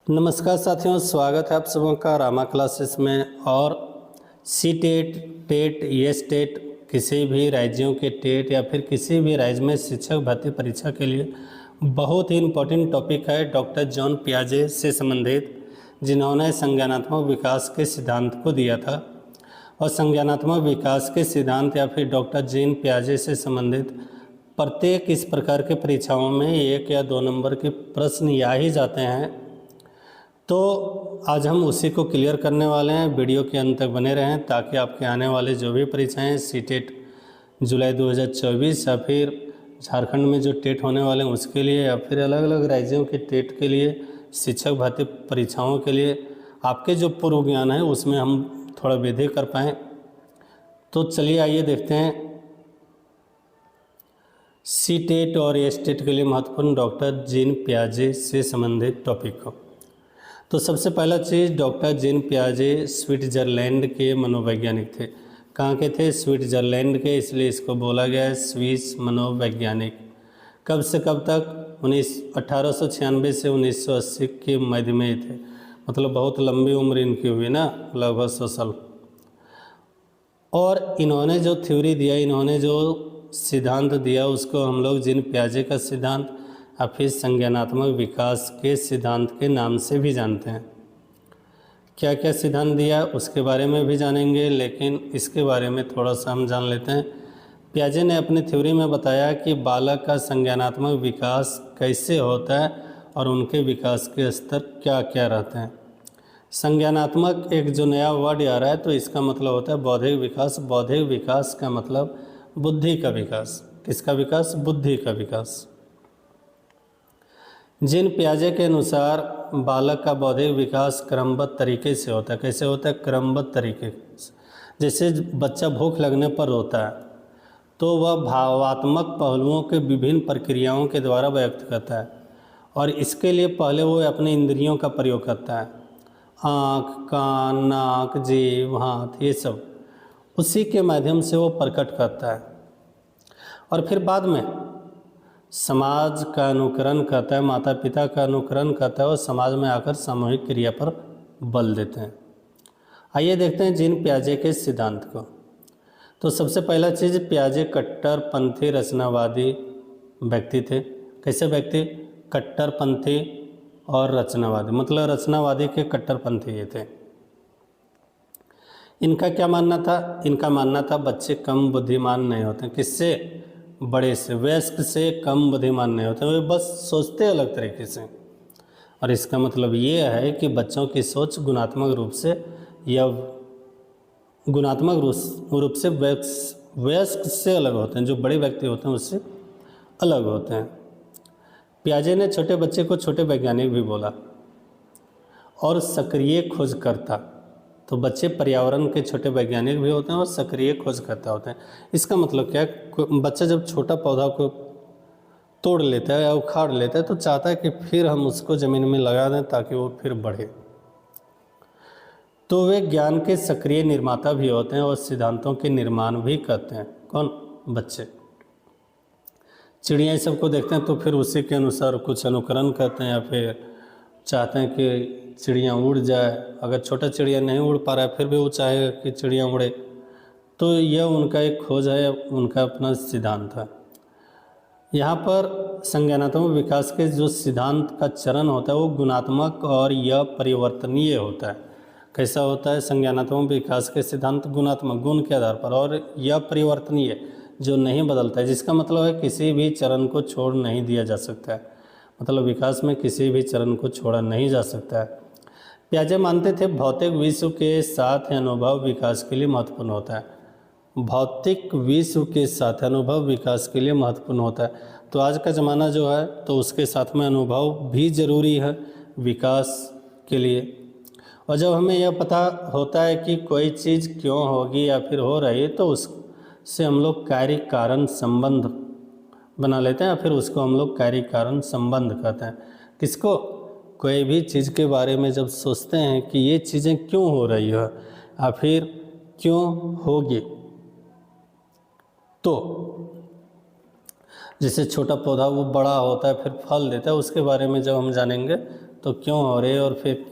नमस्कार साथियों, स्वागत है आप सबों का रामा क्लासेस में। और CTET, TET, STET, किसी भी राज्यों के टेट या फिर किसी भी राज्य में शिक्षक भर्ती परीक्षा के लिए बहुत ही इम्पोर्टेंट टॉपिक है डॉक्टर जॉन पियाजे से संबंधित, जिन्होंने संज्ञानात्मक विकास के सिद्धांत को दिया था। और संज्ञानात्मक विकास के सिद्धांत या फिर डॉक्टर जीन पियाजे से संबंधित प्रत्येक इस प्रकार के परीक्षाओं में 1 या 2 नंबर के प्रश्न आ ही जाते हैं। तो आज हम उसी को क्लियर करने वाले हैं। वीडियो के अंत तक बने रहें ताकि आपके आने वाले जो भी परीक्षाएं सी टेट जुलाई 2024 या फिर झारखंड में जो टेट होने वाले हैं उसके लिए या फिर अलग अलग राज्यों के टेट के लिए, शिक्षक भर्ती परीक्षाओं के लिए आपके जो पूर्व ज्ञान है उसमें हम थोड़ा वृद्धि कर पाएँ। तो चलिए आइए देखते हैं सी टेट और एस टेट के लिए महत्वपूर्ण डॉक्टर जीन पियाजे से संबंधित टॉपिक को। तो सबसे पहला चीज़, डॉक्टर जीन पियाजे स्विट्जरलैंड के मनोवैज्ञानिक थे। कहाँ के थे? स्विट्जरलैंड के, इसलिए इसको बोला गया है स्विस मनोवैज्ञानिक। कब से कब तक? 1896 से 1980 के मध्य में थे। मतलब बहुत लंबी उम्र इनकी हुई ना, लगभग 100 साल। और इन्होंने जो थ्योरी दिया, इन्होंने जो सिद्धांत दिया उसको हम लोग जीन पियाजे का सिद्धांत या फिर संज्ञानात्मक विकास के सिद्धांत के नाम से भी जानते हैं। क्या क्या सिद्धांत दिया उसके बारे में भी जानेंगे, लेकिन इसके बारे में थोड़ा सा हम जान लेते हैं। पियाजे ने अपनी थ्योरी में बताया कि बालक का संज्ञानात्मक विकास कैसे होता है और उनके विकास के स्तर क्या क्या रहते हैं। संज्ञानात्मक एक जो नया वर्ड आ रहा है तो इसका मतलब होता है बौद्धिक विकास। बौद्धिक विकास का मतलब बुद्धि का विकास। किसका विकास? बुद्धि का विकास। जीन पियाजे के अनुसार बालक का बौद्धिक विकास क्रमबद्ध तरीके से होता है। कैसे होता है? क्रमबद्ध तरीके से। जैसे बच्चा भूख लगने पर रोता है तो वह भावात्मक पहलुओं के विभिन्न प्रक्रियाओं के द्वारा व्यक्त करता है, और इसके लिए पहले वो अपने इंद्रियों का प्रयोग करता है। आँख, कान, नाक, जीभ, हाथ, ये सब उसी के माध्यम से वो प्रकट करता है। और फिर बाद में समाज का अनुकरण करता है, माता पिता का अनुकरण करता है और समाज में आकर सामूहिक क्रिया पर बल देते हैं। आइए देखते हैं जीन पियाजे के सिद्धांत को। तो सबसे पहला चीज़, पियाजे कट्टरपंथी रचनावादी व्यक्ति थे। कैसे व्यक्ति? कट्टरपंथी और रचनावादी, मतलब रचनावादी के कट्टरपंथी ये थे। इनका क्या मानना था? इनका मानना था बच्चे कम बुद्धिमान नहीं होते। किससे? बड़े से, वयस्क से कम बुद्धिमान नहीं होते, वे बस सोचते अलग तरीके से। और इसका मतलब ये है कि बच्चों की सोच गुणात्मक रूप से या गुणात्मक रूप से वयस्क से अलग होते हैं, जो बड़े व्यक्ति होते हैं उससे अलग होते हैं। पियाजे ने छोटे बच्चे को छोटे वैज्ञानिक भी बोला और सक्रिय खोजकर्ता। तो बच्चे पर्यावरण के छोटे वैज्ञानिक भी होते हैं और सक्रिय खोजकर्ता होते हैं। इसका मतलब क्या है? बच्चा जब छोटा पौधा को तोड़ लेता है या उखाड़ लेता है तो चाहता है कि फिर हम उसको ज़मीन में लगा दें ताकि वो फिर बढ़े। तो वे ज्ञान के सक्रिय निर्माता भी होते हैं और सिद्धांतों के निर्माण भी करते हैं। कौन? बच्चे। चिड़िया सबको देखते हैं तो फिर उसी के अनुसार कुछ अनुकरण करते हैं या फिर चाहते हैं कि चिड़िया उड़ जाए। अगर छोटा चिड़िया नहीं उड़ पा रहा है फिर भी वो चाहेगा कि चिड़िया उड़े। तो यह उनका एक खोज है, उनका अपना सिद्धांत है। यहाँ पर संज्ञानात्मक विकास के जो सिद्धांत का चरण होता है वो गुणात्मक और यह परिवर्तनीय होता है। कैसा होता है? संज्ञानात्मक विकास के सिद्धांत गुणात्मक, गुण के आधार पर, और यह परिवर्तनीय, जो नहीं बदलता है, जिसका मतलब है किसी भी चरण को छोड़ नहीं दिया जा सकता है। मतलब विकास में किसी भी चरण को छोड़ा नहीं जा सकता है। पियाजे मानते थे भौतिक विश्व के साथ अनुभव विकास के लिए महत्वपूर्ण होता है। भौतिक विश्व के साथ अनुभव विकास के लिए महत्वपूर्ण होता है। तो आज का ज़माना जो है तो उसके साथ में अनुभव भी ज़रूरी है विकास के लिए। और जब हमें यह पता होता है कि कोई चीज़ क्यों होगी या फिर हो रही है तो उससे हम लोग कार्य कारण संबंध बना लेते हैं या फिर उसको हम लोग कार्य कारण संबंध कहते हैं। किसको? कोई भी चीज़ के बारे में जब सोचते हैं कि ये चीज़ें क्यों हो रही है या फिर क्यों होगी, तो जैसे छोटा पौधा वो बड़ा होता है फिर फल देता है, उसके बारे में जब हम जानेंगे तो क्यों हो रही है और फिर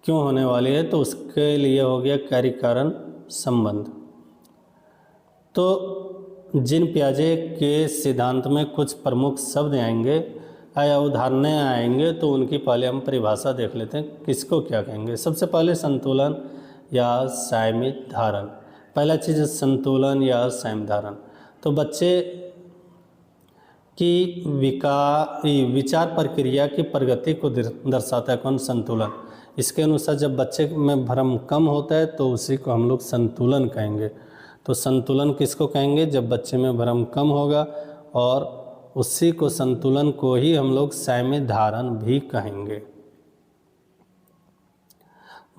क्यों होने वाली है, तो उसके लिए हो गया कार्य कारण संबंध। तो जिन पियाजे के सिद्धांत में कुछ प्रमुख शब्द आएंगे या उदाहरणें आएंगे, तो उनकी पहले हम परिभाषा देख लेते हैं, किसको क्या कहेंगे। सबसे पहले संतुलन या संयमित धारण। पहला चीज़ है संतुलन या संयमित धारण। तो बच्चे की विचार प्रक्रिया की प्रगति को दर्शाता है कौन? संतुलन। इसके अनुसार जब बच्चे में भ्रम कम होता है तो उसी को हम लोग संतुलन कहेंगे। तो संतुलन किसको कहेंगे? जब बच्चे में भ्रम कम होगा, और उसी को संतुलन को ही हम लोग संयमित धारण भी कहेंगे।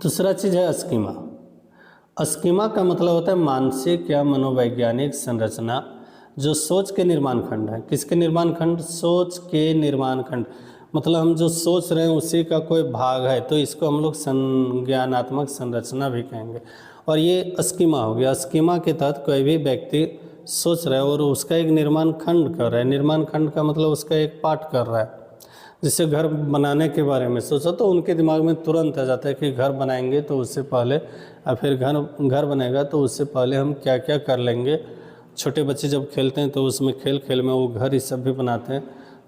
दूसरा चीज़ है स्कीमा। स्कीमा का मतलब होता है मानसिक या मनोवैज्ञानिक संरचना, जो सोच के निर्माण खंड है। किसके निर्माण खंड? सोच के निर्माण खंड। मतलब हम जो सोच रहे हैं उसी का कोई भाग है, तो इसको हम लोग संज्ञानात्मक संरचना भी कहेंगे। और ये स्कीमा हो गया। स्कीमा के तहत कोई भी व्यक्ति सोच रहा है और उसका एक निर्माण खंड कर रहा है। निर्माण खंड का मतलब उसका एक पार्ट कर रहा है। जैसे घर बनाने के बारे में सोचा तो उनके दिमाग में तुरंत आ जाता है कि घर बनाएंगे तो उससे पहले, या फिर घर बनेगा तो उससे पहले हम क्या क्या कर लेंगे। छोटे बच्चे जब खेलते हैं तो उसमें खेल खेल में वो घर ये सब भी बनाते हैं,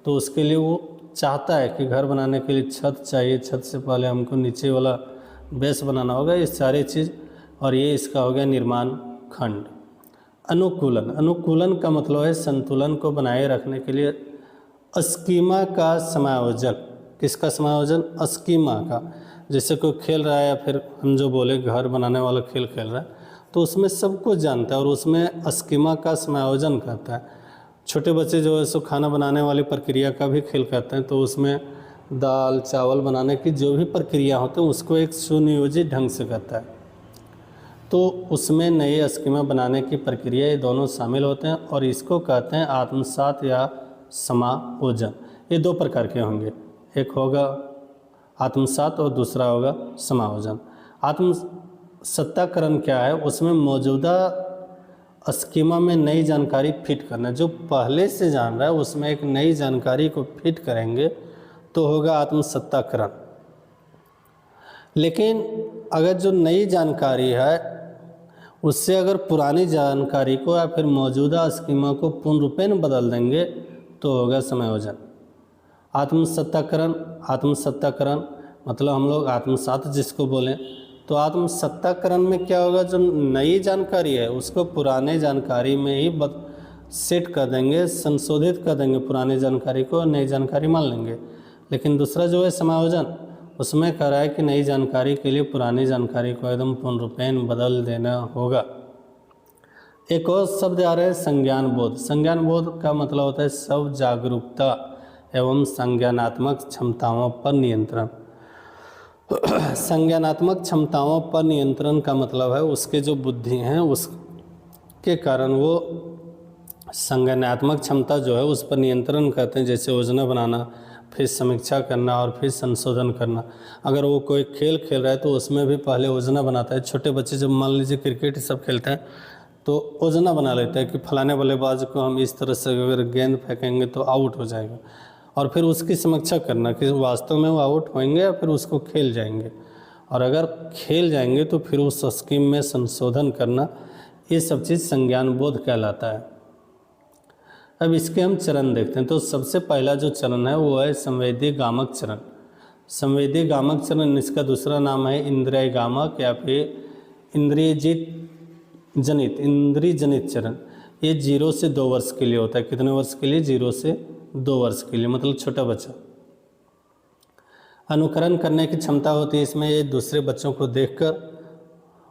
तो उसके लिए वो चाहता है कि घर बनाने के लिए छत चाहिए, छत से पहले हमको नीचे वाला बेस बनाना होगा, ये सारी चीज़। और ये इसका हो गया निर्माण खंड। अनुकूलन। अनुकूलन का मतलब है संतुलन को बनाए रखने के लिए स्कीमा का समायोजन। किसका समायोजन? स्कीमा का। जैसे कोई खेल रहा है, या फिर हम जो बोले घर बनाने वाला खेल खेल रहा है, तो उसमें सब कुछ जानता है और उसमें स्कीमा का समायोजन करता है। छोटे बच्चे जो है सो खाना बनाने वाली प्रक्रिया का भी खेल करते हैं, तो उसमें दाल चावल बनाने की जो भी प्रक्रिया होती है उसको एक सुनियोजित ढंग से करता है। तो उसमें नए स्कीमा बनाने की प्रक्रिया ये दोनों शामिल होते हैं, और इसको कहते हैं आत्मसात या समायोजन। ये दो प्रकार के होंगे, एक होगा आत्मसात और दूसरा होगा समायोजन। आत्मसत्ताकरण क्या है? उसमें मौजूदा स्कीमा में नई जानकारी फिट करना। जो पहले से जान रहा है उसमें एक नई जानकारी को फिट करेंगे तो होगा आत्मसत्ताकरण। लेकिन अगर जो नई जानकारी है उससे अगर पुरानी जानकारी को या फिर मौजूदा स्कीमा को पूर्ण रूपेण बदल देंगे तो होगा समायोजन। आत्मसत्ताकरण मतलब हम लोग आत्मसात जिसको बोलें, तो आत्मसत्ताकरण में क्या होगा? जो नई जानकारी है उसको पुराने जानकारी में ही सेट कर देंगे, संशोधित कर देंगे पुरानी जानकारी को, नई जानकारी मान लेंगे। लेकिन दूसरा जो है समायोजन, उसमें कह रहा है कि नई जानकारी के लिए पुरानी जानकारी को एकदम पूर्ण रूपेण बदल देना होगा। एक और शब्द आ रहा है संज्ञान बोध। संज्ञान बोध का मतलब होता है सब जागरूकता एवं संज्ञानात्मक क्षमताओं पर नियंत्रण। संज्ञानात्मक क्षमताओं पर नियंत्रण का मतलब है उसके जो बुद्धि हैं उसके कारण वो संज्ञानात्मक क्षमता जो है उस पर नियंत्रण करते हैं। जैसे योजना बनाना, फिर समीक्षा करना और फिर संशोधन करना। अगर वो कोई खेल खेल रहा है तो उसमें भी पहले योजना बनाता है। छोटे बच्चे जब मान लीजिए क्रिकेट सब खेलते हैं तो योजना बना लेते हैं कि फलाने बल्लेबाज को हम इस तरह से अगर गेंद फेंकेंगे तो आउट हो जाएगा, और फिर उसकी समीक्षा करना कि वास्तव में वो आउट होंगे या फिर उसको खेल जाएंगे, और अगर खेल जाएंगे तो फिर उस स्कीम में संशोधन करना। ये सब चीज़ संज्ञान बोध कहलाता है। अब इसके हम चरण देखते हैं। तो सबसे पहला जो चरण है वो है संवेदी गामक चरण। संवेदी गामक चरण, इसका दूसरा नाम है इंद्रिय गामक या फिर इंद्रिय जनित चरण। ये 0 से 2 वर्ष के लिए होता है। कितने वर्ष के लिए? 0 से 2 वर्ष के लिए, मतलब छोटा बच्चा। अनुकरण करने की क्षमता होती है इसमें। ये दूसरे बच्चों को देखकर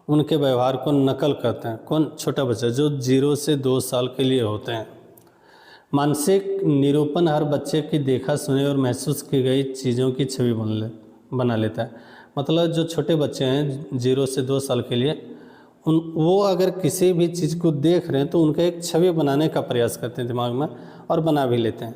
उनके व्यवहार को नकल करते हैं। कौन? छोटा बच्चा, जो 0 से 2 साल के लिए होते हैं। मानसिक निरूपण हर बच्चे की देखा सुने और महसूस की गई चीज़ों की छवि बना लेता है। मतलब जो छोटे बच्चे हैं 0 से 2 साल के लिए, वो अगर किसी भी चीज़ को देख रहे हैं तो उनका एक छवि बनाने का प्रयास करते हैं दिमाग में, और बना भी लेते हैं।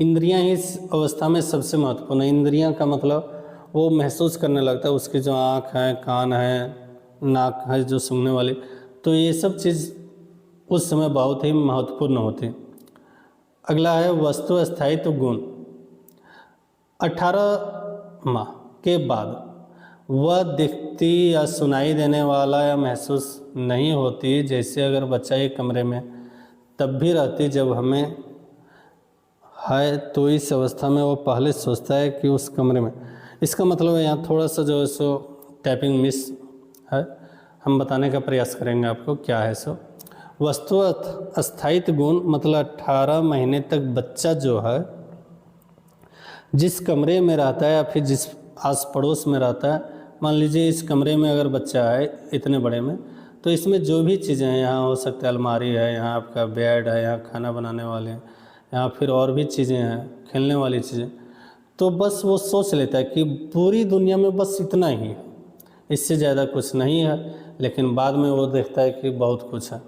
इंद्रियां ही इस अवस्था में सबसे महत्वपूर्ण है। इंद्रियां का मतलब वो महसूस करने लगता है। उसकी जो आँख है, कान है, नाक है जो सूंघने वाली, तो ये सब चीज़ उस समय बहुत ही महत्वपूर्ण होती है। अगला है वस्तु स्थायित्व गुण। 18 माह के बाद वह दिखती या सुनाई देने वाला या महसूस नहीं होती, जैसे अगर बच्चा एक कमरे में तब भी रहती जब हमें है, तो इस अवस्था में वो पहले सोचता है कि उस कमरे में। इसका मतलब है यहाँ थोड़ा सा जो है सो टाइपिंग मिस है, हम बताने का प्रयास करेंगे आपको क्या है सो। वस्तुतः स्थायित्व गुण मतलब 18 महीने तक बच्चा जो है जिस कमरे में रहता है या फिर जिस आस पड़ोस में रहता है, मान लीजिए इस कमरे में अगर बच्चा है इतने बड़े में, तो इसमें जो भी चीज़ें हैं, यहाँ हो सकता है अलमारी है, यहाँ आपका बेड है, यहाँ खाना बनाने वाले हैं, यहाँ फिर और भी चीज़ें हैं खेलने वाली चीज़ें, तो बस वो सोच लेता है कि पूरी दुनिया में बस इतना ही है, इससे ज़्यादा कुछ नहीं है। लेकिन बाद में वो देखता है कि बहुत कुछ है।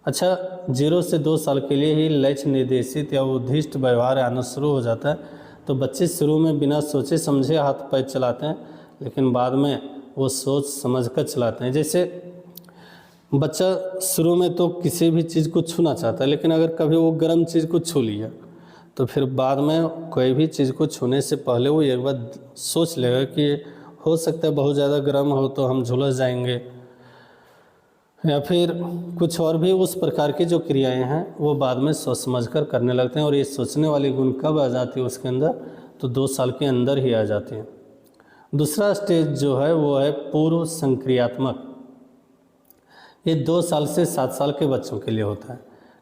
अच्छा, 0 से 2 साल के लिए ही लक्ष्य निर्देशित या उद्दिष्ट व्यवहार आना शुरू हो जाता है। तो बच्चे शुरू में बिना सोचे समझे हाथ पैर चलाते हैं, लेकिन बाद में वो सोच समझ कर चलाते हैं। जैसे बच्चा शुरू में तो किसी भी चीज़ को छूना चाहता है, लेकिन अगर कभी वो गर्म चीज़ को छू लिया तो फिर बाद में कोई भी चीज़ को छूने से पहले वो एक बार सोच लेगा कि हो सकता है बहुत ज़्यादा गर्म हो तो हम झुलस जाएंगे, या फिर कुछ और भी उस प्रकार की जो क्रियाएं हैं वो बाद में सोच समझ कर करने लगते हैं। और ये सोचने वाली गुण कब आ जाती है उसके अंदर, तो 2 साल के अंदर ही आ जाती है। दूसरा स्टेज जो है वो है पूर्व संक्रियात्मक। ये 2 साल से 7 साल के बच्चों के लिए होता है।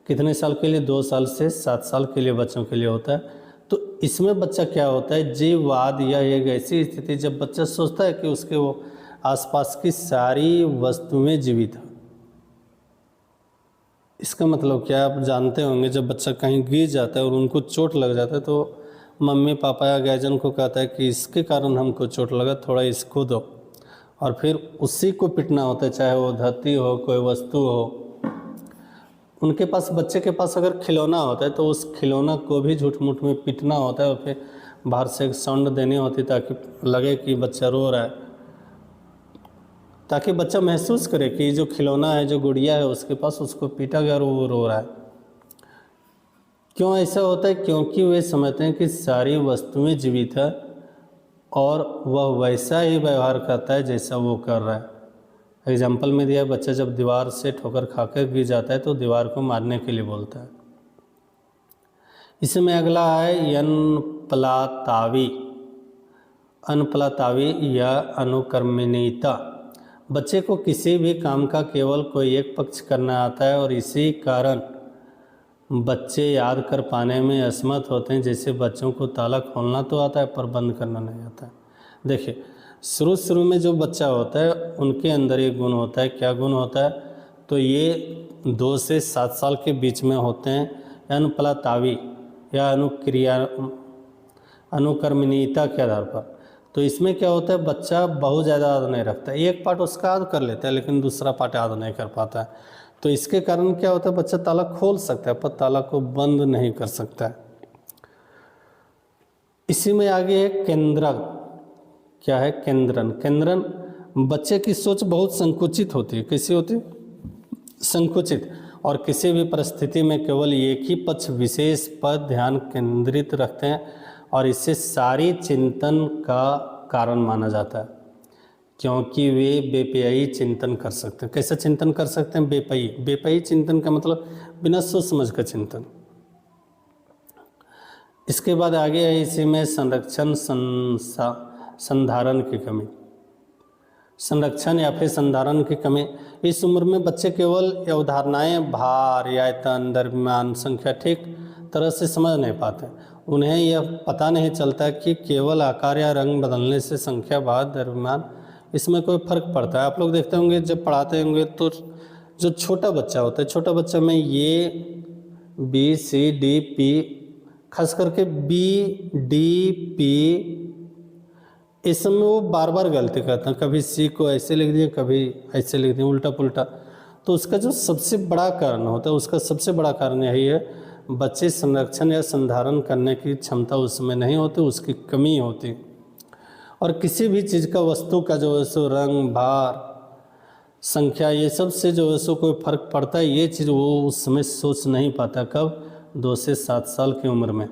कितने साल के लिए? 2 साल से 7 साल के लिए बच्चों के लिए होता है। तो इसमें बच्चा क्या होता है, जीववाद या एक ऐसी स्थिति जब बच्चा सोचता है कि उसके वो आसपास की सारी वस्तुएं जीवित हैं। इसका मतलब क्या है, आप जानते होंगे, जब बच्चा कहीं गिर जाता है और उनको चोट लग जाता है तो मम्मी पापा या गार्जियन को कहता है कि इसके कारण हमको चोट लगा, थोड़ा इसको दो, और फिर उसी को पिटना होता है, चाहे वो धरती हो, कोई वस्तु हो। उनके पास, बच्चे के पास अगर खिलौना होता है तो उस खिलौना को भी झूठ मूठ में पीटना होता है और फिर बाहर से एक साउंड देनी होती है ताकि लगे कि बच्चा रो रहा है, ताकि बच्चा महसूस करे कि जो खिलौना है, जो गुड़िया है उसके पास, उसको पीटा गया और वो रो रहा है। क्यों ऐसा होता है? क्योंकि वे समझते हैं कि सारी वस्तुएं जीवित है और वह वैसा ही व्यवहार करता है जैसा वो कर रहा है। एग्जाम्पल में दिया, बच्चा जब दीवार से ठोकर खाकर गिर जाता है तो दीवार को मारने के लिए बोलता है। इसमें अगला है अनपलातावी। अनपलातावी या अनुकर्मणीयता। बच्चे को किसी भी काम का केवल कोई एक पक्ष करना आता है और इसी कारण बच्चे याद कर पाने में असमर्थ होते हैं। जैसे बच्चों को ताला खोलना तो आता है पर बंद करना नहीं आता है। देखिए, शुरू में जो बच्चा होता है उनके अंदर एक गुण होता है। क्या गुण होता है? तो ये 2 से 7 साल के बीच में होते हैं, अनुपलातावी या अनुकर्मणीयता के आधार पर। तो इसमें क्या होता है, बच्चा बहुत ज़्यादा याद नहीं रखता है, एक पार्ट उसका याद कर लेता है लेकिन दूसरा पार्ट याद नहीं कर पाता है। तो इसके कारण क्या होता है, बच्चा ताला खोल सकता है पर ताला को बंद नहीं कर सकता है। इसी में आगे है केंद्रक। क्या है? केंद्रन। केंद्रन, बच्चे की सोच बहुत संकुचित होती है। कैसी होती है? संकुचित, और किसी भी परिस्थिति में केवल एक ही पक्ष विशेष पर ध्यान केंद्रित रखते हैं और इससे सारी चिंतन का कारण माना जाता है, क्योंकि वे बेपयाई चिंतन कर सकते हैं। कैसा चिंतन कर सकते हैं? बेपयाई। बेपयाई चिंतन का मतलब बिना सोच समझ कर चिंतन। इसके बाद आगे है इसी में संरक्षण संधारण की कमी। संरक्षण या फिर संधारण की कमी। इस उम्र में बच्चे केवल अवधारणाएं भार, आयतन, द्रव्यमान, संख्या ठीक तरह से समझ नहीं पाते। उन्हें यह पता नहीं चलता कि केवल आकार या रंग बदलने से संख्या, भार, द्रव्यमान इसमें कोई फर्क पड़ता है। आप लोग देखते होंगे जब पढ़ाते होंगे तो जो छोटा बच्चा होता है, छोटा बच्चा में ये BCDP, खास करके BDP, इस समय वो बार बार गलती करते हैं। कभी C को ऐसे लिख दिए, कभी ऐसे लिख दिए, उल्टा पुल्टा। तो उसका जो सबसे बड़ा कारण होता है, उसका सबसे बड़ा कारण यही है, बच्चे संरक्षण या संधारण करने की क्षमता उसमें नहीं होती, उसकी कमी होती। और किसी भी चीज़ का, वस्तु का जो है सो रंग, भार, संख्या, ये सब से जो है सो कोई फर्क पड़ता है, ये चीज़ वो उस समय सोच नहीं पाता। कब? 2 से 7 साल की उम्र में।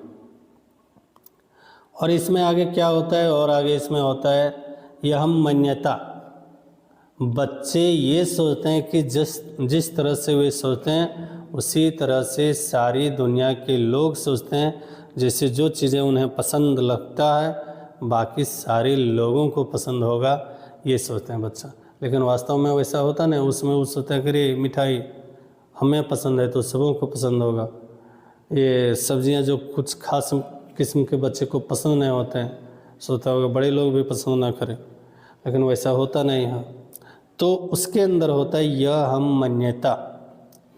और इसमें आगे क्या होता है, और आगे इसमें होता है यह मन्यता। बच्चे ये सोचते हैं कि जिस तरह से वे सोचते हैं उसी तरह से सारी दुनिया के लोग सोचते हैं। जैसे जो चीज़ें उन्हें पसंद लगता है बाकी सारे लोगों को पसंद होगा, ये सोचते हैं बच्चा। लेकिन वास्तव में वैसा होता नहीं, उसमें वो सोचता है कि अरे मिठाई हमें पसंद है तो सबों को पसंद होगा। ये सब्जियां जो कुछ खास किस्म के बच्चे को पसंद नहीं होते हैं, सोचता होगा बड़े लोग भी पसंद ना करें, लेकिन वैसा होता नहीं है। तो उसके अंदर होता है यह हम मान्यता।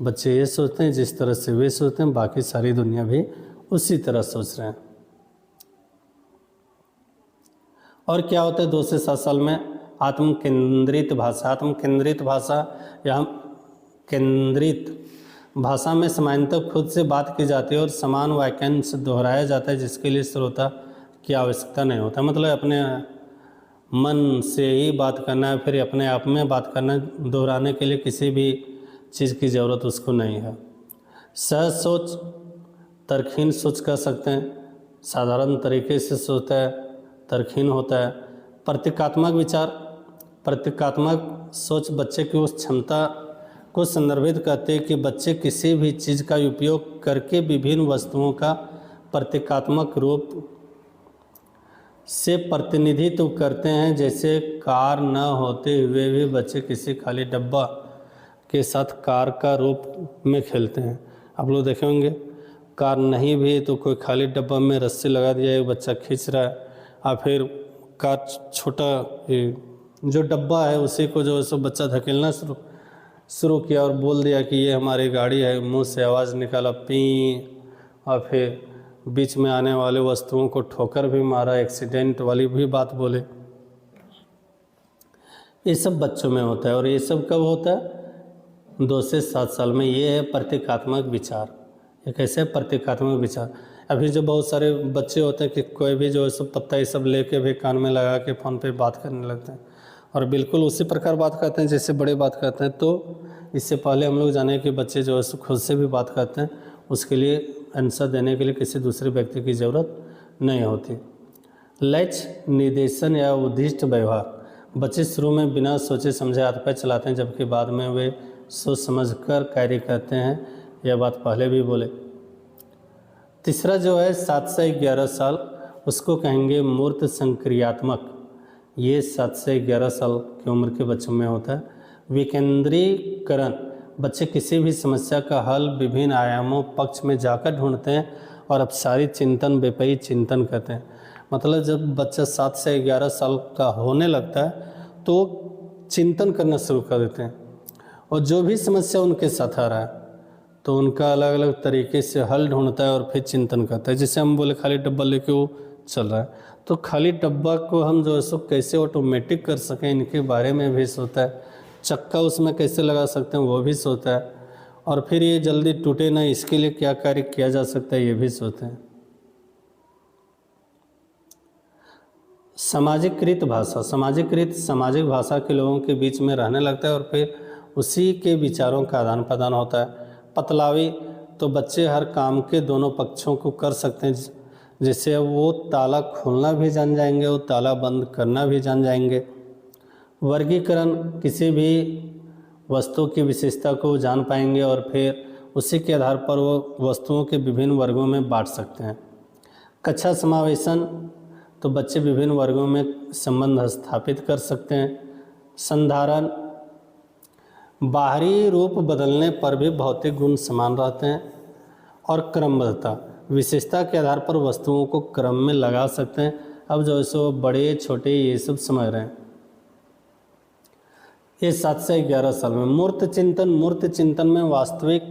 बच्चे ये सोचते हैं जिस तरह से वे सोचते हैं बाकी सारी दुनिया भी उसी तरह सोच रहे हैं। और क्या होता है 2 से 7 साल में आत्म केंद्रित भाषा। आत्म केंद्रित भाषा या केंद्रित भाषा में सामान्यतः खुद से बात की जाती है और समान वाक्यांश दोहराया जाता है जिसके लिए श्रोता की आवश्यकता नहीं होता। मतलब अपने मन से ही बात करना है, फिर अपने आप में बात करना, दोहराने के लिए किसी भी चीज़ की ज़रूरत उसको नहीं है। सहज सोच, तर्कहीन सोच कह सकते हैं, साधारण तरीके से सोचता है, तर्कहीन होता है। प्रतीकात्मक विचार, प्रतीकात्मक सोच बच्चे की उस क्षमता को संदर्भित करते हैं कि बच्चे किसी भी चीज़ का उपयोग करके विभिन्न वस्तुओं का प्रतीकात्मक रूप से प्रतिनिधित्व करते हैं। जैसे कार न होते हुए भी बच्चे किसी खाली डब्बा के साथ कार का रूप में खेलते हैं। आप लोग देखे होंगे, कार नहीं भी तो कोई खाली डब्बा में रस्सी लगा दिया है, बच्चा खींच रहा है, और फिर कार छोटा जो डब्बा है उसी को जो है सो बच्चा धकेलना शुरू किया और बोल दिया कि ये हमारी गाड़ी है, मुंह से आवाज़ निकाला पी, और फिर बीच में आने वाले वस्तुओं को ठोकर भी मारा, एक्सीडेंट वाली भी बात बोले। ये सब बच्चों में होता है। और ये सब कब होता है 2 से 7 साल में। ये है प्रतीकात्मक विचार। ये कैसे प्रतीकात्मक विचार। अभी जो बहुत सारे बच्चे होते हैं कि कोई भी जो है सब पत्ता ये सब लेके भी कान में लगा के फ़ोन पे बात करने लगते हैं और बिल्कुल उसी प्रकार बात करते हैं जैसे बड़े बात करते हैं। तो इससे पहले हम लोग जाने कि बच्चे जो है खुद से भी बात करते हैं, उसके लिए आंसर देने के लिए किसी दूसरे व्यक्ति की ज़रूरत नहीं होती। लक्ष्य निर्देशन या उद्दिष्ट व्यवहार। बच्चे शुरू में बिना सोचे समझे हाथ पैर चलाते हैं, जबकि बाद में वे सोच समझ कर कार्य करते हैं। यह बात पहले भी बोले। तीसरा जो है 7 से 11 साल, उसको कहेंगे मूर्त संक्रियात्मक। ये 7 से 11 साल की उम्र के बच्चों में होता है। विकेंद्रीकरण। बच्चे किसी भी समस्या का हल विभिन्न आयामों पक्ष में जाकर ढूंढते हैं और अब सारी चिंतन बेपई चिंतन करते हैं। मतलब जब बच्चा 7 से 11 साल का होने लगता है तो चिंतन करना शुरू कर देते हैं और जो भी समस्या उनके साथ आ रहा है तो उनका अलग अलग तरीके से हल ढूंढता है और फिर चिंतन करता है। जैसे हम बोले खाली डब्बा लेके वो चल रहा है, तो खाली डब्बा को हम जो है सो कैसे ऑटोमेटिक कर सकें इनके बारे में भी सोचता है। चक्का उसमें कैसे लगा सकते हैं वो भी सोचता है, और फिर ये जल्दी टूटे ना इसके लिए क्या कार्य किया जा सकता है ये भी सोचते हैं। सामाजिकृत भाषा। सामाजिक भाषा के लोगों के बीच में रहने लगता है और फिर उसी के विचारों का आदान प्रदान होता है। पतलावी। तो बच्चे हर काम के दोनों पक्षों को कर सकते हैं, जैसे वो ताला खोलना भी जान जाएंगे और ताला बंद करना भी जान जाएंगे। वर्गीकरण। किसी भी वस्तु की विशेषता को जान पाएंगे और फिर उसी के आधार पर वो वस्तुओं के विभिन्न वर्गों में बांट सकते हैं। कक्षा समावेशन। तो बच्चे विभिन्न वर्गों में संबंध स्थापित कर सकते हैं। संधारण। बाहरी रूप बदलने पर भी भौतिक गुण समान रहते हैं। और क्रमबद्धता। विशेषता के आधार पर वस्तुओं को क्रम में लगा सकते हैं। अब जो है सो बड़े छोटे ये सब समझ रहे हैं। ये 7 से 11 साल में। मूर्त चिंतन में वास्तविक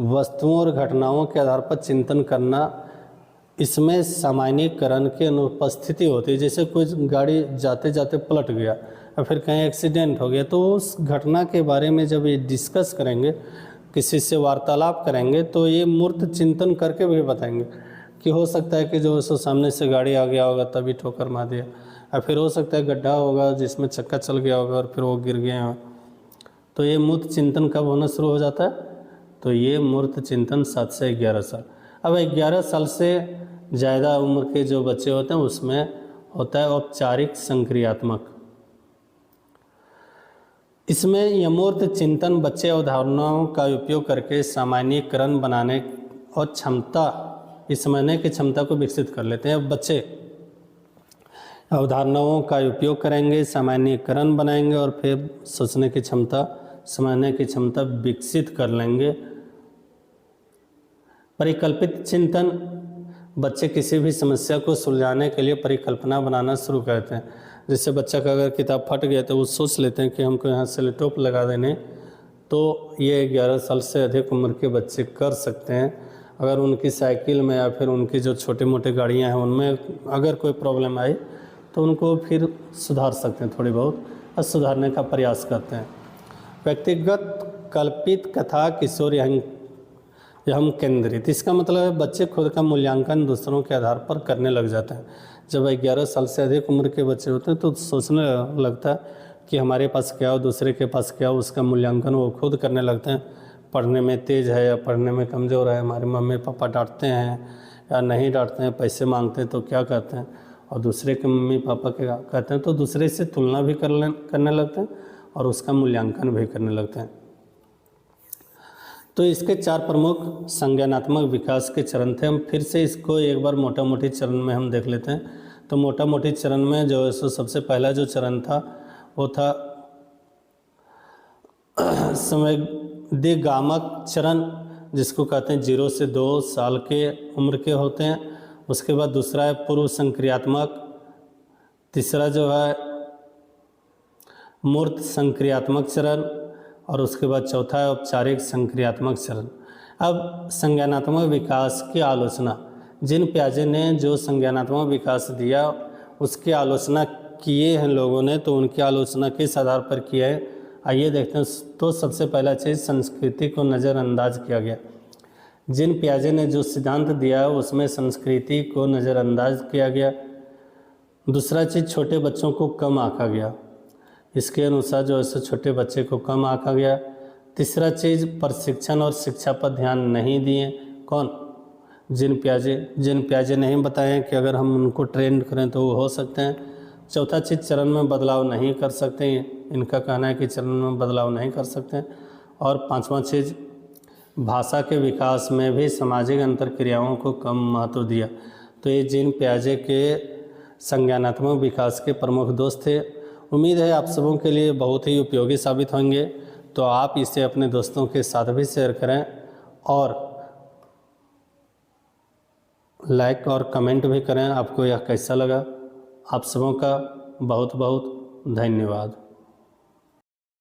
वस्तुओं और घटनाओं के आधार पर चिंतन करना, इसमें सामान्यीकरण की अनुपस्थिति होती है। जैसे कोई गाड़ी जाते जाते पलट गया या फिर कहीं एक्सीडेंट हो गया तो उस घटना के बारे में जब ये डिस्कस करेंगे, किसी से वार्तालाप करेंगे, तो ये मूर्त चिंतन करके भी बताएंगे कि हो सकता है कि जो सो सामने से गाड़ी आ गया होगा तभी ठोकर मार दिया, या फिर हो सकता है गड्ढा होगा जिसमें चक्का चल गया होगा और फिर वो गिर गए हैं। तो ये मूर्त चिंतन कब होना शुरू हो जाता है? तो ये मूर्त चिंतन 7 से 11 साल। अब 11 साल से ज़्यादा उम्र के जो बच्चे होते हैं उसमें होता है औपचारिक संक्रियात्मक। इसमें यमूर्त चिंतन बच्चे अवधारणाओं का उपयोग करके सामान्यीकरण बनाने और क्षमता, इस समझने की क्षमता को विकसित कर लेते हैं। बच्चे अवधारणाओं का उपयोग करेंगे, सामान्यीकरण बनाएंगे और फिर सोचने की क्षमता, समझने की क्षमता विकसित कर लेंगे। परिकल्पित चिंतन, बच्चे किसी भी समस्या को सुलझाने के लिए परिकल्पना बनाना शुरू करते हैं। जैसे बच्चा का अगर किताब फट गया तो वो सोच लेते हैं कि हमको यहाँ सेलोटेप लगा देने, तो ये 11 साल से अधिक उम्र के बच्चे कर सकते हैं। अगर उनकी साइकिल में या फिर उनकी जो छोटे मोटे गाड़ियाँ हैं उनमें अगर कोई प्रॉब्लम आई तो उनको फिर सुधार सकते हैं, थोड़ी बहुत और सुधारने का प्रयास करते हैं। व्यक्तिगत कल्पित कथा किशोर हम केंद्रित, इसका मतलब है बच्चे खुद का मूल्यांकन दूसरों के आधार पर करने लग जाते हैं। जब 11 साल से अधिक उम्र के बच्चे होते हैं तो सोचने लगता है कि हमारे पास क्या हो, दूसरे के पास क्या हो, उसका मूल्यांकन वो खुद करने लगते हैं। पढ़ने में तेज़ है या पढ़ने में कमज़ोर है, हमारे मम्मी पापा डांटते हैं या नहीं डांटते हैं, पैसे मांगते हैं तो क्या कहते हैं, और दूसरे के मम्मी पापा क्या कहते हैं, तो दूसरे से तुलना भी करने लगते हैं और उसका मूल्यांकन भी करने लगते हैं। तो इसके 4 प्रमुख संज्ञानात्मक विकास के चरण थे। हम फिर से इसको एक बार मोटा मोटी चरण में हम देख लेते हैं। तो मोटा मोटी चरण में जो है सो सबसे पहला जो चरण था वो था संवेदीगामक चरण, जिसको कहते हैं 0 से 2 साल के उम्र के होते हैं। उसके बाद दूसरा है पूर्व संक्रियात्मक, तीसरा जो है मूर्त संक्रियात्मक चरण और उसके बाद चौथा है औपचारिक संक्रियात्मक चरण। अब संज्ञानात्मक विकास की आलोचना, जिन पियाजे ने जो संज्ञानात्मक विकास दिया उसकी आलोचना किए हैं लोगों ने, तो उनकी आलोचना किस आधार पर किया है आइए देखते हैं। तो सबसे पहला चीज़ संस्कृति को नज़रअंदाज किया गया। जिन पियाजे ने जो सिद्धांत दिया उसमें संस्कृति को नज़रअंदाज किया गया। दूसरा चीज़ छोटे बच्चों को कम आंका गया, इसके अनुसार जो है छोटे बच्चे को कम आंका गया। तीसरा चीज़ प्रशिक्षण और शिक्षा पर ध्यान नहीं दिए। कौन? जिन पियाजे नहीं बताए कि अगर हम उनको ट्रेन करें तो वो हो सकते हैं। चौथा चीज़ चरण में बदलाव नहीं कर सकते, इनका कहना है कि चरण में बदलाव नहीं कर सकते। और पांचवा चीज़ भाषा के विकास में भी सामाजिक अंतरक्रियाओं को कम महत्व दिया। तो ये जिन पियाजे के संज्ञानात्मक विकास के प्रमुख दोष थे। उम्मीद है आप सबों के लिए बहुत ही उपयोगी साबित होंगे। तो आप इसे अपने दोस्तों के साथ भी शेयर करें और लाइक और कमेंट भी करें आपको यह कैसा लगा। आप सबों का बहुत बहुत धन्यवाद।